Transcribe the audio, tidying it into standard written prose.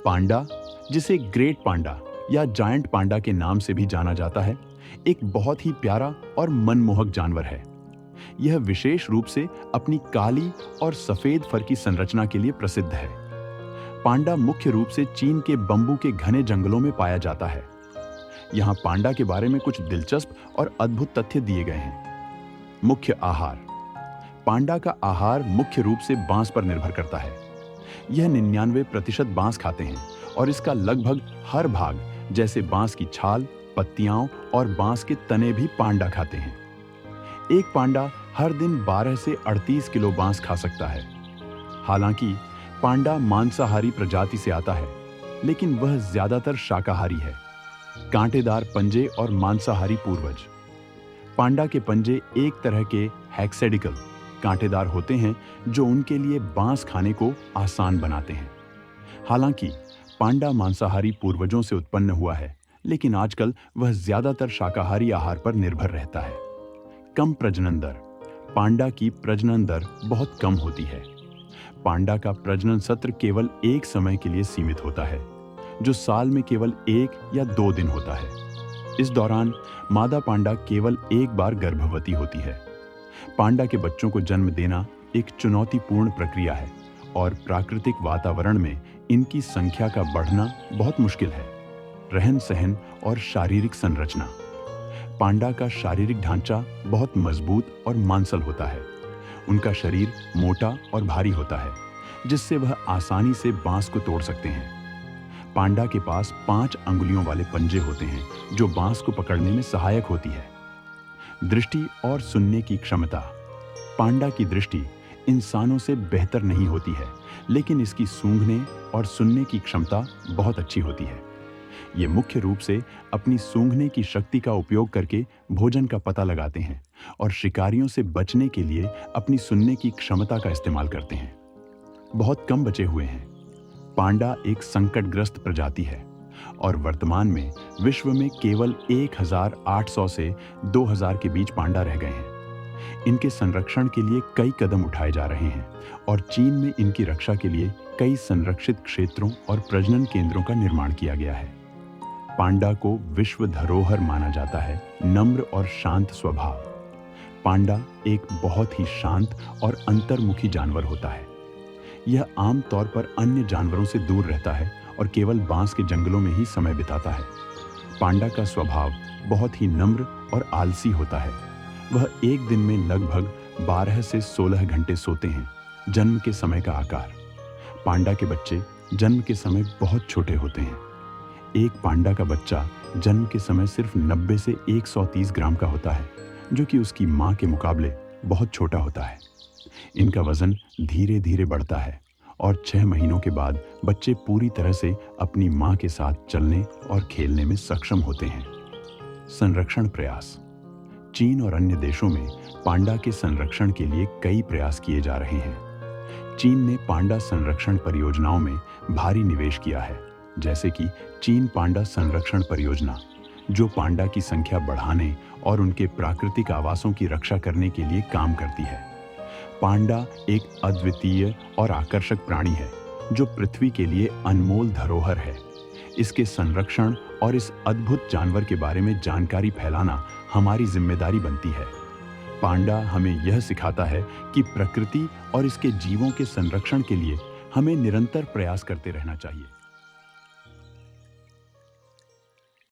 पांडा, जिसे ग्रेट पांडा या जायंट पांडा के नाम से भी जाना जाता है, एक बहुत ही प्यारा और मनमोहक जानवर है। यह विशेष रूप से अपनी काली और सफेद फर की संरचना के लिए प्रसिद्ध है। पांडा मुख्य रूप से चीन के बंबू के घने जंगलों में पाया जाता है। यहाँ पांडा के बारे में कुछ दिलचस्प और अद्भुत तथ्य दिए गए हैं। मुख्य आहार। पांडा का आहार मुख्य रूप से बांस पर निर्भर करता है। यह 99% बांस खाते हैं और इसका लगभग हर भाग, जैसे बांस की छाल, पत्तियां और बांस के तने भी पांडा खाते हैं। एक पांडा हर दिन 12 से 38 किलो बांस खा सकता है। हालांकि पांडा मांसाहारी प्रजाति से आता है, लेकिन वह ज्यादातर शाकाहारी है। कांटेदार पंजे और मांसाहारी पूर्वज। पांडा के पंजे एक तरह के हेक्सेडिकल कांटेदार होते हैं जो उनके लिए बांस खाने को आसान बनाते हैं। हालांकि पांडा मांसाहारी पूर्वजों से उत्पन्न हुआ है, लेकिन आजकल वह ज्यादातर शाकाहारी आहार पर निर्भर रहता है। कम प्रजनन दर। पांडा की प्रजनन दर बहुत कम होती है। पांडा का प्रजनन सत्र केवल एक समय के लिए सीमित होता है, जो साल में केवल 1 या 2 दिन होता है। इस दौरान मादा पांडा केवल एक बार गर्भवती होती है। पांडा के बच्चों को जन्म देना एक चुनौतीपूर्ण प्रक्रिया है और प्राकृतिक वातावरण में इनकी संख्या का बढ़ना बहुत मुश्किल है। रहन सहन और शारीरिक संरचना। पांडा का शारीरिक ढांचा बहुत मजबूत और मांसल होता है। उनका शरीर मोटा और भारी होता है, जिससे वह आसानी से बांस को तोड़ सकते हैं। पांडा के पास 5 अंगुलियों वाले पंजे होते हैं, जो बांस को पकड़ने में सहायक होती है। दृष्टि और सुनने की क्षमता। पांडा की दृष्टि इंसानों से बेहतर नहीं होती है, लेकिन इसकी सूंघने और सुनने की क्षमता बहुत अच्छी होती है। ये मुख्य रूप से अपनी सूंघने की शक्ति का उपयोग करके भोजन का पता लगाते हैं और शिकारियों से बचने के लिए अपनी सुनने की क्षमता का इस्तेमाल करते हैं। बहुत कम बचे हुए हैं। पांडा एक संकटग्रस्त प्रजाति है और वर्तमान में विश्व में केवल 1800 से 2000 के बीच पांडा रह गए हैं। इनके संरक्षण के लिए कई कदम उठाए जा रहे हैं और चीन में इनकी रक्षा के लिए कई संरक्षित क्षेत्रों और प्रजनन केंद्रों का निर्माण किया गया है। पांडा को विश्व धरोहर माना जाता है। नम्र और शांत स्वभाव। पांडा एक बहुत ही शांत और अंतर्मुखी जानवर होता है। यह आम तौर पर अन्य जानवरों से दूर रहता है और केवल बांस के जंगलों में ही समय बिताता है। पांडा का स्वभाव बहुत ही नम्र और आलसी होता है। वह एक दिन में लगभग 12 से 16 घंटे सोते हैं। जन्म के समय का आकार। पांडा के बच्चे जन्म के समय बहुत छोटे होते हैं। एक पांडा का बच्चा जन्म के समय सिर्फ 90 से 130 ग्राम का होता है, जो कि उसकी मां के मुकाबले बहुत छोटा होता है। इनका वजन धीरे धीरे बढ़ता है और 6 महीनों के बाद बच्चे पूरी तरह से अपनी मां के साथ चलने और खेलने में सक्षम होते हैं। संरक्षण प्रयास। चीन और अन्य देशों में पांडा के संरक्षण के लिए कई प्रयास किए जा रहे हैं। चीन ने पांडा संरक्षण परियोजनाओं में भारी निवेश किया है, जैसे कि चीन पांडा संरक्षण परियोजना, जो पांडा की संख्या बढ़ाने और उनके प्राकृतिक आवासों की रक्षा करने के लिए काम करती है। पांडा एक अद्वितीय और आकर्षक प्राणी है, जो पृथ्वी के लिए अनमोल धरोहर है। इसके संरक्षण और इस अद्भुत जानवर के बारे में जानकारी फैलाना हमारी जिम्मेदारी बनती है। पांडा हमें यह सिखाता है कि प्रकृति और इसके जीवों के संरक्षण के लिए हमें निरंतर प्रयास करते रहना चाहिए।